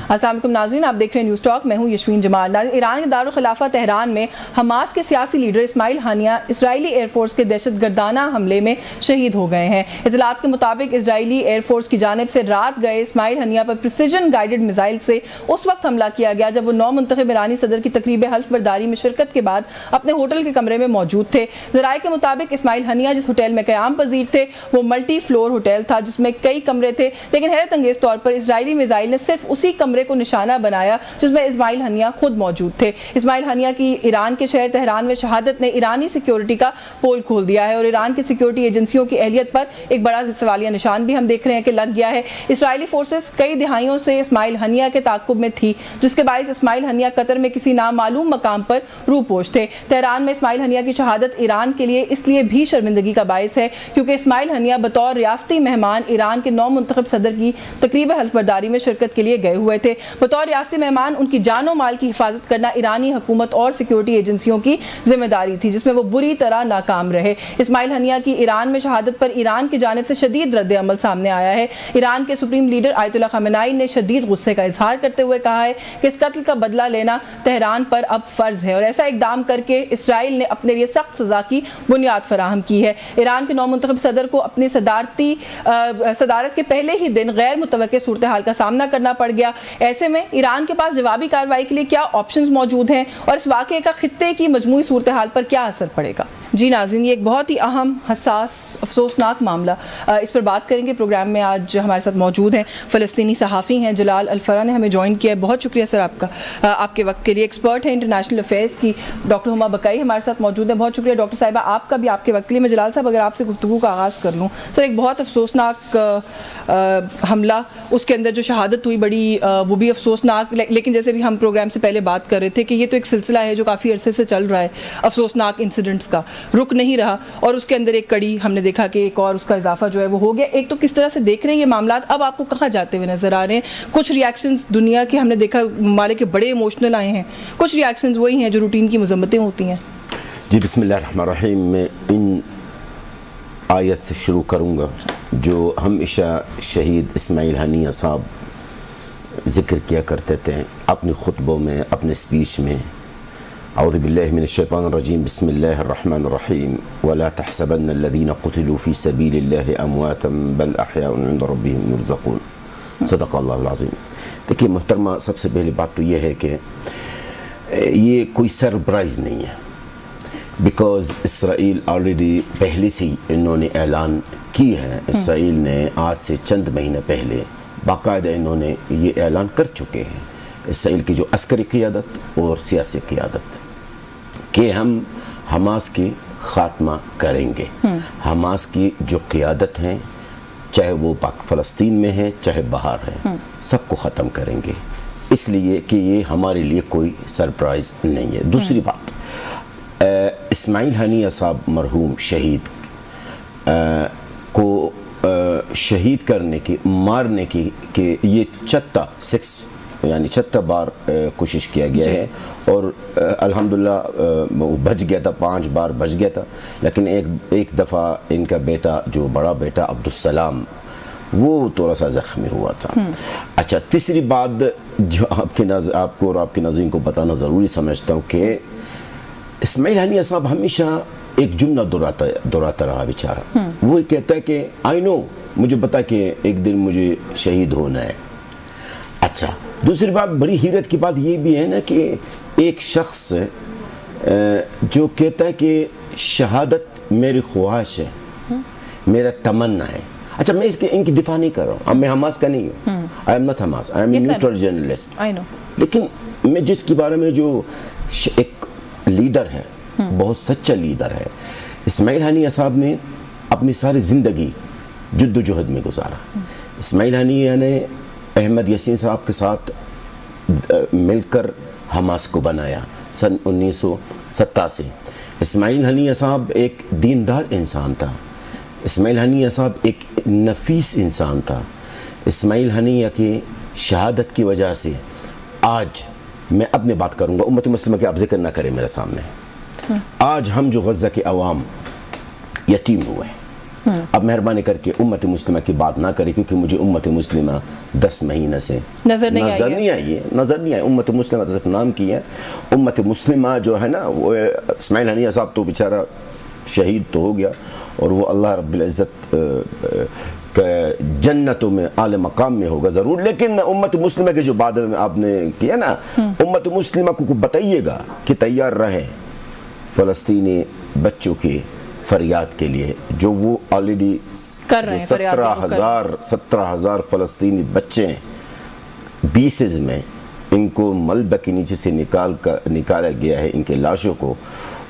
السلام علیکم ناظرین، آپ دیکھ رہے ہیں نیوز ٹاک، میں ہوں یشوین جمال۔ ایران کے دارالخلافہ تہران میں حماس کے سیاسی لیڈر اسماعیل ہانیہ اسرائیلی ایئر فورس کے دہشت گردانہ حملے میں شہید ہو گئے ہیں۔ اطلاعات کے مطابق اسرائیلی ایئر فورس کی جانب سے رات گئے اسماعیل ہانیہ پر پریسیجن گائیڈڈ میزائل سے اس وقت حملہ کیا گیا جب وہ نو منتخب ایرانی صدر کی تقریب حلف برداری میں شرکت کے بعد اپنے ہوٹل کے کمرے میں موجود تھے۔ ذرائع کے مطابق اسماعیل ہانیہ جس ہوٹل میں قیام پذیر تھے وہ ملٹی فلور ہوٹل تھا جس میں کئی کمرے تھے، لیکن حیرت انگیز طور پر اسرائیلی میزائل نے صرف اسی کمرے کو نشانہ بنایا جس میں اسماعیل ہانیہ خود موجود تھے۔ اسماعیل ہانیہ کی ایران کے شہر تہران میں شہادت نے ایرانی سیکیورٹی کا پول کھول دیا ہے اور ایران کی سیکیورٹی ایجنسیوں کی اہلیت پر ایک بڑا سوالیہ نشان بھی ہم دیکھ رہے ہیں کہ لگ گیا ہے۔ اسرائیلی فورسز کئی دہائیوں سے اسماعیل ہانیہ کے تعاقب میں تھی جس کے باعث اسماعیل ہانیہ قطر میں کسی نامعلوم مقام پر روپوش تھے۔ تہران میں اسماعیل ہانیہ کی شہادت ایران کے لیے اس لیے بھی شرمندگی کا باعث ہے کیونکہ اسماعیل ہانیہ بطور ریاستی مہمان ایران کے نو منتخب صدر کی تقریب حلف برداری میں شرکت کے لیے گئے ہوئے تھے۔ بطور ریاستی مہمان ان کی جان و مال کی حفاظت کرنا ایرانی حکومت اور سیکیورٹی ایجنسیوں کی ذمہ داری تھی جس میں وہ بری طرح ناکام رہے۔ اسماعیل ہانیہ کی ایران میں شہادت پر ایران کی جانب سے شدید رد عمل سامنے آیا ہے۔ ایران کے سپریم لیڈر آیت اللہ خامنائی نے شدید غصے کا اظہار کرتے ہوئے کہا ہے کہ اس قتل کا بدلہ لینا تہران پر اب فرض ہے اور ایسا اقدام کر کے اسرائیل نے اپنے لیے سخت سزا کی بنیاد فراہم کی ہے۔ ایران کے نو منتخب صدر کو اپنی صدارت کے پہلے ہی دن غیر متوقع صورتحال کا سامنا کرنا پڑ گیا۔ ایسے میں ایران کے پاس جوابی کارروائی کے لیے کیا آپشنز موجود ہیں اور اس واقعے کا خطے کی مجموعی صورتحال پر کیا اثر پڑے گا؟ جی ناظرین، یہ ایک بہت ہی اہم، حساس، افسوسناک معاملہ، اس پر بات کریں گے۔ پروگرام میں آج ہمارے ساتھ موجود ہیں فلسطینی صحافی ہیں جلال الفرا نے ہمیں جوائن کیا ہے۔ بہت شکریہ سر آپ کا، آپ کے وقت کے لیے۔ ایکسپرٹ ہیں انٹرنیشنل افیئرز کی ڈاکٹر ہما بکائی ہمارے ساتھ موجود ہیں۔ بہت شکریہ ڈاکٹر صاحبہ آپ کا بھی، آپ کے وقت کے لیے۔ میں جلال صاحب اگر آپ سے گفتگو کا آغاز کر لوں سر، ایک بہت افسوسناک حملہ، اس کے اندر جو شہادت ہوئی بڑی وہ بھی افسوسناک، لیکن جیسے بھی ہم پروگرام سے پہلے بات کر رہے تھے کہ یہ تو ایک سلسلہ ہے جو کافی عرصے سے چل رہا ہے، افسوسناک انسیڈنٹس کا رک نہیں رہا، اور اس کے اندر ایک کڑی ہم نے دیکھا کہ ایک اور اس کا اضافہ جو ہے وہ ہو گیا۔ ایک تو کس طرح سے دیکھ رہے ہیں یہ معاملات، اب آپ کو کہاں جاتے ہوئے نظر آ رہے ہیں؟ کچھ ریاکشنز دنیا کے ہم نے دیکھا ممالک کے بڑے ایموشنل آئے ہیں، کچھ ریاکشنز وہی ہیں جو روٹین کی مذمتیں ہوتی ہیں۔ جی بسم اللہ الرحمن الرحیم، میں ان آیت سے شروع کروں گا جو ہمیشہ شہید اسماعیل ہانیہ صاحب ذکر کیا کرتے تھے اپنی خطبوں میں، اپنے سپیچ میں۔ اعوذ باللہ من الشیطان الرجیم، بسم اللہ الرحمن الرحیم، ولا تحسبن الذین قتلوا فی سبیل اللہ امواتا بل احیاء عند ربهم یرزقون۔ صدق اللہ العظیم۔ دیکھیے محترمہ، سب سے پہلی بات تو یہ ہے کہ یہ کوئی سرپرائز نہیں ہے، بیکاز اسرائیل آلریڈی پہلے سے ہی انہوں نے اعلان کی ہے۔ اسرائیل نے آج سے چند مہینے پہلے باقاعدہ انہوں نے یہ اعلان کر چکے ہیں، اسرائیل کی جو عسکری قیادت اور سیاسی قیادت، کہ ہم حماس کی خاتمہ کریں گے۔ حماس کی جو قیادت ہیں، چاہے وہ پاک فلسطین میں ہے چاہے باہر ہے، سب کو ختم کریں گے، اس لیے کہ یہ ہمارے لیے کوئی سرپرائز نہیں ہے۔ دوسری بات، اسماعیل ہانیہ صاحب مرحوم شہید کو شہید کرنے کی، مارنے کی، کہ یہ چھتہ بار کوشش کیا گیا ہے اور الحمدللہ وہ بچ گیا تھا، 5 بار بچ گیا تھا، لیکن ایک دفعہ ان کا بیٹا، جو بڑا بیٹا عبدالسلام، وہ تھوڑا سا زخمی ہوا تھا۔ اچھا، تیسری بات جو آپ کو اور آپ کے ناظرین کو بتانا ضروری سمجھتا ہوں کہ اسماعیل ہانیہ صاحب ہمیشہ ایک جملہ دہراتا رہا بیچارہ، وہ کہتا ہے کہ آئی نو، مجھے پتا کہ ایک دن مجھے شہید ہونا ہے۔ اچھا، دوسری بات، بڑی حیرت کی بات یہ بھی ہے نا کہ ایک شخص جو کہتا ہے کہ شہادت میری خواہش ہے، میرا تمنا ہے۔ اچھا، میں ان کی دفاع نہیں کر رہا ہوں، اب میں حماس کا نہیں ہوں، I am not Hamas, I am a neutral journalist، لیکن میں جس کے بارے میں جو ایک لیڈر ہے، بہت سچا لیڈر ہے، اسماعیل ہانیہ صاحب نے اپنی ساری زندگی جد و جہد میں گزارا۔ اسماعیل ہانیہ نے احمد یاسین صاحب کے ساتھ مل کر حماس کو بنایا سن 1987۔ اسماعیل ہانیہ صاحب ایک دیندار انسان تھا، اسماعیل ہانیہ صاحب ایک نفیس انسان تھا۔ اسماعیل ہانیہ کی شہادت کی وجہ سے آج میں اپنی بات کروں گا، امت مسلمہ کے آپ ذکر نہ کریں میرے سامنے، آج ہم جو غزہ کے عوام یتیم ہوئے ہیں، اب مہربانی کر کے امت مسلمہ کی بات نہ کرے، کیونکہ مجھے امت مسلمہ 10 مہینے سے نظر نہیں آئی امت مسلمہ صرف نام کی ہے. امت مسلمہ جو ہے نا، وہ اسماعیل ہنیہ صاحب تو بیچارہ شہید تو ہو گیا، اور وہ اللہ رب العزت جنتوں میں اعلی مقام میں ہوگا ضرور، لیکن امت مسلمہ کے جو بات آپ نے کیا نا، امت مسلمہ کو بتائیے گا کہ تیار رہیں فلسطینی بچوں کی فریاد کے لیے، جو وہ آلریڈی 17,000 فلسطینی بچے بیسز میں ان کو ملبہ کے نیچے سے نکالا گیا ہے، ان کے لاشوں کو.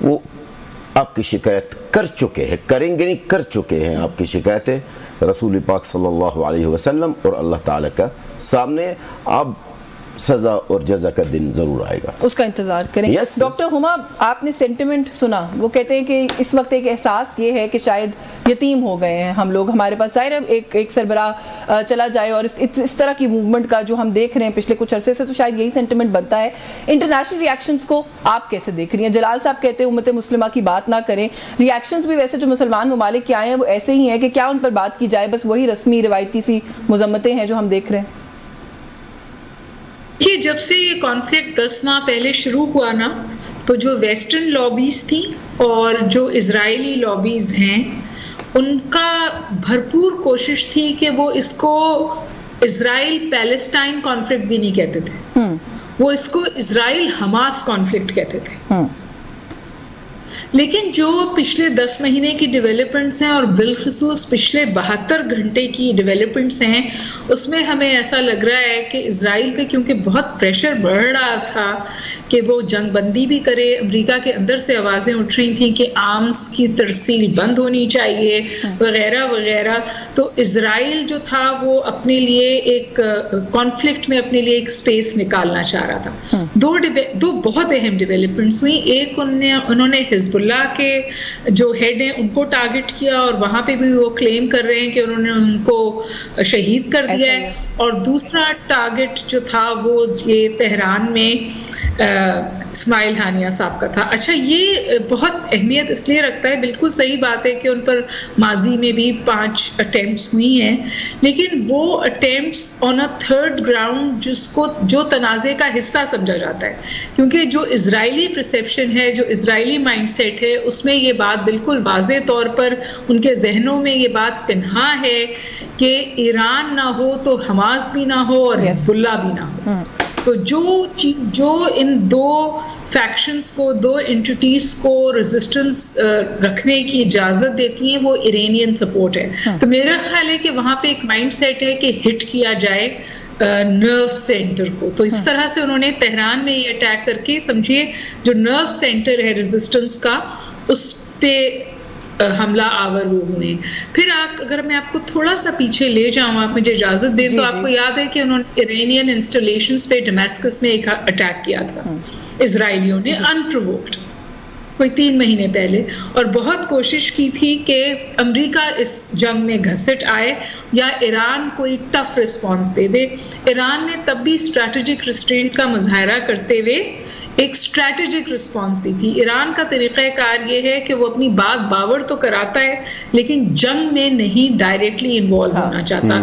وہ آپ کی شکایت کر چکے ہیں، کریں گے نہیں، کر چکے ہیں آپ کی شکایتیں رسول پاک صلی اللہ علیہ وسلم اور اللہ تعالیٰ کا سامنے. اب سزا اور جزا کا دن ضرور آئے گا، اس کا انتظار کریں. ڈاکٹر ہما، آپ نے سینٹیمنٹ سنا، وہ کہتے ہیں کہ اس وقت ایک احساس یہ ہے کہ شاید یتیم ہو گئے ہیں ہم لوگ، ہمارے پاس ظاہر ہے ایک سربراہ چلا جائے اور اس طرح کی موومنٹ کا جو ہم دیکھ رہے ہیں پچھلے کچھ عرصے سے، تو شاید یہی سینٹیمنٹ بنتا ہے. انٹرنیشنل ری ایکشنز کو آپ کیسے دیکھ رہی ہیں؟ جلال صاحب کہتے ہیں امت مسلمہ کی بات نہ کریں، ری ایکشنز بھی ویسے جو مسلمان ممالک کے آئے ہیں وہ ایسے ہی ہیں کہ کیا ان پر بات کی جائے، بس وہی رسمی روایتی سی مذمتیں ہیں جو ہم دیکھ رہے ہیں. کہ جب سے یہ کانفلکٹ 10 ماہ پہلے شروع ہوا نا، تو جو ویسٹرن لابیز تھیں اور جو اسرائیلی لابیز ہیں، ان کا بھرپور کوشش تھی کہ وہ اس کو اسرائیل پیلسٹائن کانفلکٹ بھی نہیں کہتے تھے، وہ اس کو اسرائیل حماس کانفلکٹ کہتے تھے. لیکن جو پچھلے 10 مہینے کی ڈیولپمنٹس ہیں اور بالخصوص پچھلے 72 گھنٹے کی ڈیولپمنٹس ہیں، اس میں ہمیں ایسا لگ رہا ہے کہ اسرائیل پہ کیونکہ بہت پریشر بڑھ رہا تھا کہ وہ جنگ بندی بھی کرے، امریکہ کے اندر سے آوازیں اٹھ رہی تھیں کہ آرمز کی ترسیل بند ہونی چاہیے وغیرہ وغیرہ، تو اسرائیل جو تھا وہ اپنے لیے ایک کانفلکٹ میں اپنے لیے ایک سپیس نکالنا چاہ رہا تھا. دو بہت اہم ڈیولپمنٹس ہوئی. ایک انہوں نے حزب اللہ کے جو ہیڈ ہیں ان کو ٹارگٹ کیا، اور وہاں پہ بھی وہ کلیم کر رہے ہیں کہ انہوں نے ان کو شہید کر دیا ہے. اور دوسرا ٹارگٹ جو تھا وہ یہ تہران میں اسماعیل ہانیہ صاحب کا تھا. اچھا، یہ بہت اہمیت اس لیے رکھتا ہے، بالکل صحیح بات ہے کہ ان پر ماضی میں بھی 5 اٹیمپٹس ہوئی ہیں، لیکن وہ attempts on a third ground جس کو جو تنازع کا حصہ سمجھا جاتا ہے، کیونکہ جو اسرائیلی پرسیپشن ہے، جو اسرائیلی مائنڈ سیٹ ہے، اس میں یہ بات بالکل واضح طور پر ان کے ذہنوں میں یہ بات پنہا ہے کہ ایران نہ ہو تو حماس بھی نہ ہو اور حزب اللہ بھی نہ ہو. تو جو ان دو فیکشنز کو، دو انٹیٹیز کو ریزسٹنس رکھنے کی اجازت دیتی ہیں، وہ ایرانین سپورٹ ہے. تو میرا خیال ہے کہ وہاں پہ ایک مائنڈ سیٹ ہے کہ ہٹ کیا جائے نرو سینٹر کو. تو اس طرح سے انہوں نے تہران میں یہ اٹیک کر کے، سمجھیے جو نرو سینٹر ہے ریزسٹنس کا، اس پہ حملہ آور وہ ہوئے. پھر اگر میں آپ کو تھوڑا سا پیچھے لے جاؤں، آپ مجھے اجازت دیں، تو آپ کو یاد ہے کہ انہوں نے ایرانین انسٹالیشنز پہ ڈمیسکس میں ایک اٹیک کیا تھا اسرائیلیوں نے، انپرووکڈ، کوئی 3 مہینے پہلے، اور بہت کوشش کی تھی کہ امریکہ اس جنگ میں گھسٹ آئے یا ایران کوئی ٹف رسپانس دے دے. ایران نے تب بھی اسٹریٹجک ریسٹرینٹ کا مظاہرہ کرتے ہوئے ایک اسٹریٹجک رسپانس دی تھی. ایران کا طریقہ کار یہ ہے کہ وہ اپنی بات باور تو کراتا ہے لیکن جنگ میں نہیں ڈائریکٹلی انوالو ہونا چاہتا.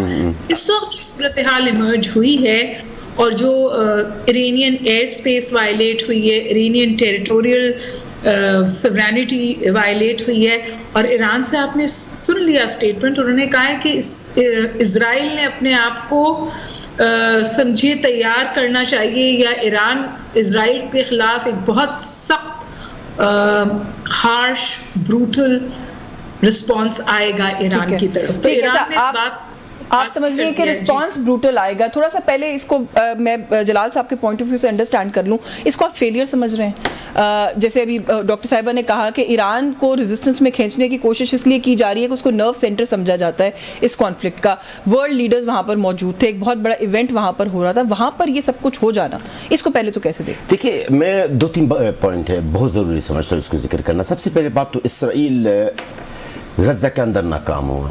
اس وقت جس صورتحال ایمرج ہوئی ہے اور جو ایرانین ایئر اسپیس وائلیٹ ہوئی ہے، ایرانین ٹیریٹوریل سورینٹی وائلیٹ ہوئی ہے، اور ایران سے آپ نے سن لیا اسٹیٹمنٹ، انہوں نے کہا ہے کہ اسرائیل نے اپنے آپ کو سمجھے تیار کرنا چاہیے، یا ایران اسرائیل کے خلاف ایک بہت سخت ہارش بروٹل رسپانس آئے گا ایران کی طرف. تو ایران نے اس بات آپ سمجھ رہے ہیں کہ رسپانس بروٹل آئے گا. تھوڑا سا پہلے اس کو میں جلال صاحب کے پوائنٹ آف ویو سے انڈرسٹینڈ کر لوں، اس کو آپ فیلئر سمجھ رہے ہیں؟ جیسے ابھی ڈاکٹر صاحبہ نے کہا کہ ایران کو ریزسٹنس میں کھینچنے کی کوشش اس لیے کی جا رہی ہے کہ اس کو نرو سینٹر سمجھا جاتا ہے اس کانفلکٹ کا. ورلڈ لیڈرز وہاں پر موجود تھے، ایک بہت بڑا ایونٹ وہاں پر ہو رہا تھا، وہاں پر یہ سب کچھ ہو جانا، اس کو پہلے تو کیسے دیکھیے میں 2-3 پوائنٹ ہے بہت ضروری سمجھتا ہوں اس کو ذکر کرنا. سب سے پہلے بات تو اسرائیل غزہ کے اندر ناکام ہوا.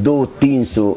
200-300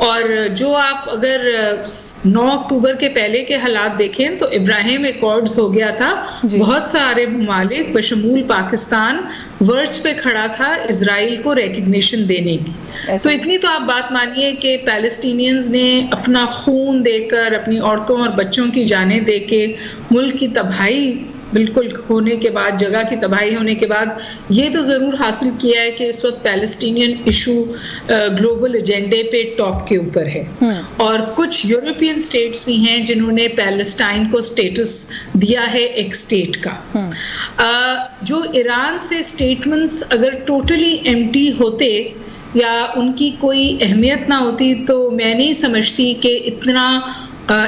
اور جو آپ اگر 9 اکتوبر کے پہلے کے حالات دیکھیں تو ابراہیم ایکارڈز ہو گیا تھا, بہت سارے ممالک بشمول پاکستان ورچ پہ کھڑا تھا اسرائیل کو ریکگنیشن دینے کی. تو اتنی تو آپ بات مانیے کہ پیلسٹینینز نے اپنا خون دے کر, اپنی عورتوں اور بچوں کی جانیں دے کے, ملک کی تباہی بالکل ہونے کے بعد, جگہ کی تباہی ہونے کے بعد, یہ تو ضرور حاصل کیا ہے کہ اس وقت پیلسٹینین ایشو گلوبل ایجنڈے پہ ٹاپ کے اوپر ہے. اور کچھ یورپین سٹیٹس بھی ہیں جنہوں نے پیلسٹائن کو سٹیٹس دیا ہے ایک سٹیٹ کا. جو ایران سے سٹیٹمنٹس اگر ٹوٹلی ایمٹی ہوتے یا ان کی کوئی اہمیت نہ ہوتی تو میں نہیں سمجھتی کہ اتنا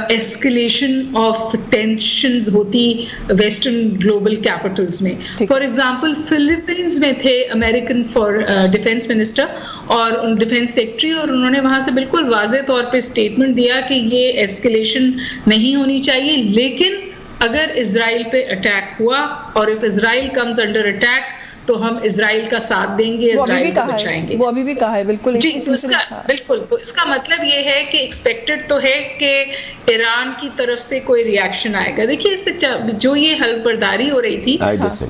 ایسکلیشن آف ٹینشنز ہوتی ویسٹرن گلوبل کیپٹلز میں. فار ایگزامپل فلپینز میں تھے امریکن ڈیفینس منسٹر اور ڈیفینس سیکرٹری, اور انہوں نے وہاں سے بالکل واضح طور پہ اسٹیٹمنٹ دیا کہ یہ ایسکلیشن نہیں ہونی چاہیے, لیکن اگر اسرائیل پہ اٹیک ہوا اور if Israel comes under attack تو ہم اسرائیل کا ساتھ دیں گے, اسرائیل کو بچائیں گے. وہ ابھی بھی کہا ہے بالکل. جی, تو اس کا بالکل اس کا مطلب یہ ہے کہ ایکسپیکٹڈ تو ہے کہ ایران کی طرف سے کوئی ری ایکشن آئے گا. دیکھیے اس سے جو یہ حلف برداری ہو رہی تھی,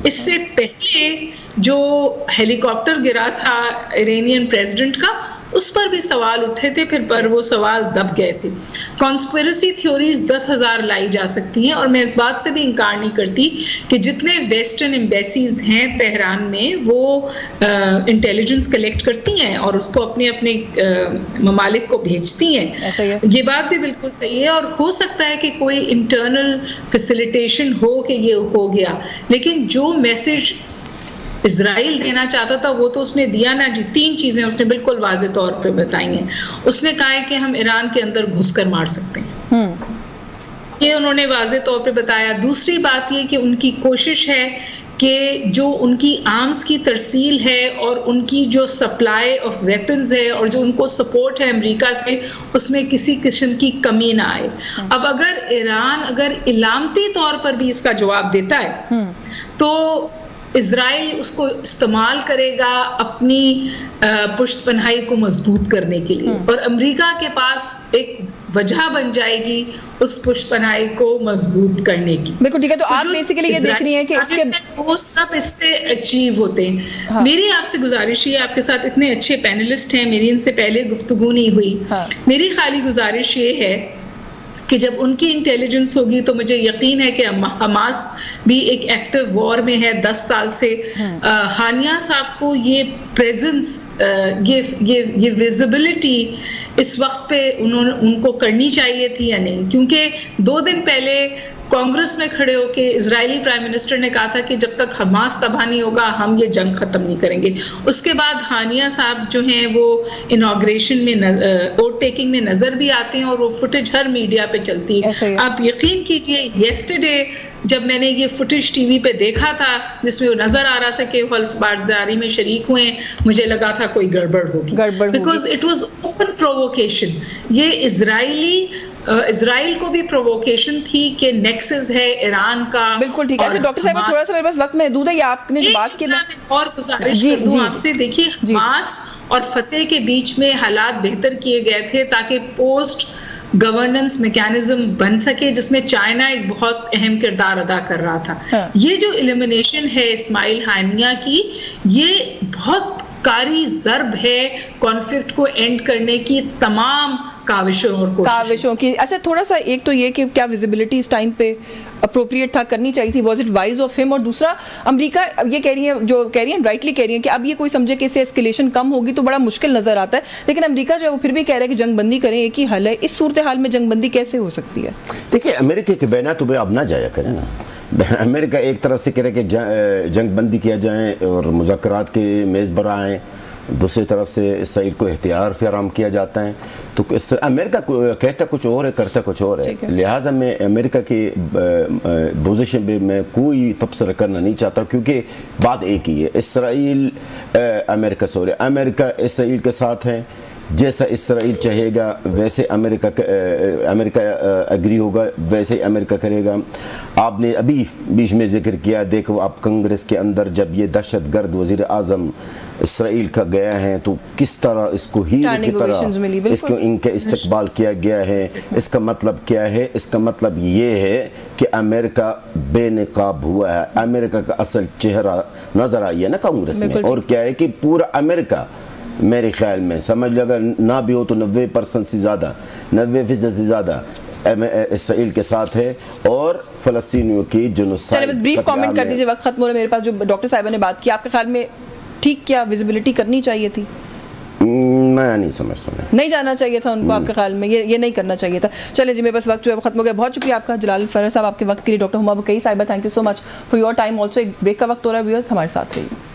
اس سے پہلے جو ہیلی کاپٹر گرا تھا ایرانین پریزیڈنٹ کا, اس پر بھی سوال اٹھے تھے, پھر پر وہ سوال دب گئے تھے. کانسپیرسی تھیوریز 10,000 لائی جا سکتی ہیں, اور میں اس بات سے بھی انکار نہیں کرتی کہ جتنے ویسٹرن ایمبیسیز ہیں تہران میں وہ انٹیلیجنس کلیکٹ کرتی ہیں اور اس کو اپنے اپنے ممالک کو بھیجتی ہیں. یہ بات بھی بالکل صحیح ہے, اور ہو سکتا ہے کہ کوئی انٹرنل فیسیلیٹیشن ہو کہ یہ ہو گیا, لیکن جو میسج اسرائیل دینا چاہتا تھا وہ تو اس نے دیا نا جی. 3 چیزیں اس نے بالکل واضح طور پہ بتائی ہیں. اس نے کہا ہے کہ ہم ایران کے اندر گھس کر مار سکتے ہیں, یہ انہوں نے واضح طور پہ بتایا. دوسری بات یہ کہ ان کی کوشش ہے کہ جو ان کی آرمز کی ترسیل ہے اور ان کی جو سپلائی آف ویپنز ہے اور جو ان کو سپورٹ ہے امریکہ سے, اس میں کسی قسم کی کمی نہ آئے. اب اگر ایران اگر علامتی طور پر بھی اس کا جواب دیتا ہے تو اسرائیل اس کو استعمال کرے گا اپنی پشت پناہی کو مضبوط کرنے کے لیے, اور امریکہ کے پاس ایک وجہ بن جائے گی اس پشت پناہی کو مضبوط کرنے کی. بالکل ٹھیک ہے. تو آپ بیسیکلی یہ دیکھ رہی ہیں کہ اس کے وہ سب اس سے اچیو ہوتے ہیں. میری آپ سے گزارش یہ, آپ کے ساتھ اتنے اچھے پینلسٹ ہیں, میری ان سے پہلے گفتگو نہیں ہوئی, میری خالی گزارش یہ ہے کہ جب ان کی انٹیلیجنس ہوگی تو مجھے یقین ہے کہ حماس بھی ایک ایکٹیو وار میں ہے 10 سال سے. ہانیہ صاحب کو یہ پریزنس, یہ ویزیبلٹی اس وقت پہ ان کو کرنی چاہیے تھی یا نہیں, کیونکہ 2 دن پہلے کانگریس میں کھڑے ہو کے اسرائیلی پرائم منسٹر نے کہا تھا کہ جب تک حماس تباہ نہیں ہوگا ہم یہ جنگ ختم نہیں کریں گے. اس کے بعد ہانیہ صاحب جو ہیں وہ انوگریشن میں ووٹ ٹیکنگ میں نظر بھی آتے ہیں, اور وہ فوٹیج ہر میڈیا پہ چلتی ہے. آپ یقین کیجئے یسٹرڈے جب میں نے یہ فوٹیج ٹی وی پہ دیکھا تھا جس میں وہ نظر آ رہا تھا کہ وہ حلف برداری میں شریک ہوئے ہیں, مجھے لگا تھا کوئی گڑبڑ ہوگی, because it was open provocation. یہ اسرائیل کو بھی پرووکیشن تھی کہ نیکسس ہے ایران کا. بالکل ٹھیک ہے. ڈاکٹر صاحب تھوڑا سا میرے پاس وقت محدود ہے, یا آپ نے جو بات کی اور گزارش کر دوں آپ سے. دیکھیے حماس اور فتح کے بیچ میں حالات بہتر کیے گئے تھے تاکہ پوسٹ گورننس میکینزم بن سکے, جس میں چائنا ایک بہت اہم کردار ادا کر رہا تھا. یہ جو ایلیمنیشن ہے اسماعیل ہانیہ کی, یہ بہت کاری ضرب ہے کانفلکٹ کو اینڈ کرنے کی تمام کاوشوں کی. اچھا تھوڑا سا ایک تو یہ کہ کیا ویزیبلٹی اس ٹائم پہ اپروپریٹ تھا, کرنی چاہیے تھی, واز اٹ وائز آف ہم, اور دوسرا امریکہ یہ کہہ رہی ہیں رائٹلی کہہ رہی ہیں کہ اب یہ کوئی سمجھے کہ اس سے اسکیلیشن کم ہوگی تو بڑا مشکل نظر آتا ہے, لیکن امریکہ جو ہے وہ پھر بھی کہہ رہا ہے کہ جنگ بندی کریں, ایک ہی حل ہے. اس صورتحال میں جنگ بندی کیسے ہو سکتی ہے؟ دیکھیے امریکہ کے بیانات اب نہ جایا کریں نا. امریکہ ایک طرف سے کہہ رہے کہ جنگ بندی کیا جائیں اور مذاکرات کے میز پر آئیں, دوسری طرف سے اسرائیل کو اختیار فراہم کیا جاتا ہے. تو امریکہ کہتا کچھ اور ہے, کرتا کچھ اور ہے. لہٰذا میں امریکہ کی پوزیشن پہ میں کوئی تبصرہ کرنا نہیں چاہتا, کیونکہ بات ایک ہی ہے. امریکہ اسرائیل کے ساتھ ہیں, جیسا اسرائیل چاہے گا ویسے امریکہ ایگری ہوگا، ویسے امریکہ کرے گا۔ آپ نے ابھی بیچ میں ذکر کیا، دیکھو آپ کانگریس کے اندر جب یہ دہشت گرد وزیر اعظم اسرائیل کا گیا ہے تو کس طرح اس کو ہیرو کی طرح اس کو ان کا استقبال کیا گیا ہے۔ اس کا مطلب کیا ہے؟ اس کا مطلب یہ ہے کہ امریکہ بے نقاب ہوا ہے، امریکہ کا اصل چہرہ نظر آئی ہے نا کانگریس میں۔ اور کیا ہے کہ پورا امریکہ میرے خیال میں سمجھ لے اگر نہ بھی ہو تو 90% سے زیادہ، 90% سے زیادہ اسرائیل کے ساتھ ہے اور فلسطینیوں کی جنوسائیڈ۔ چلے بس بریف کامنٹ کر دیجئے، وقت ختم ہو رہا ہے میرے پاس۔ جو ڈاکٹر صاحبہ نے بات کی، آپ کے خیال میں ٹھیک کیا ویزیبلٹی کرنی چاہیے تھی؟ میں نہیں سمجھتا، نہیں جانا چاہیے تھا ان کو آپ کے خیال میں، یہ نہیں کرنا چاہیے تھا۔ چلے جی میرے پاس وقت جو ہے ختم ہو گیا۔ بہت شکریہ آپ کا جلال الفرح صاحب آپ کے وقت کے لیے۔ ڈاکٹر ہما بکئی صاحبہ thank you so much for your time also. ایک بریک کا وقت ہو رہا ہے ویورز، ہمارے ساتھ رہیے۔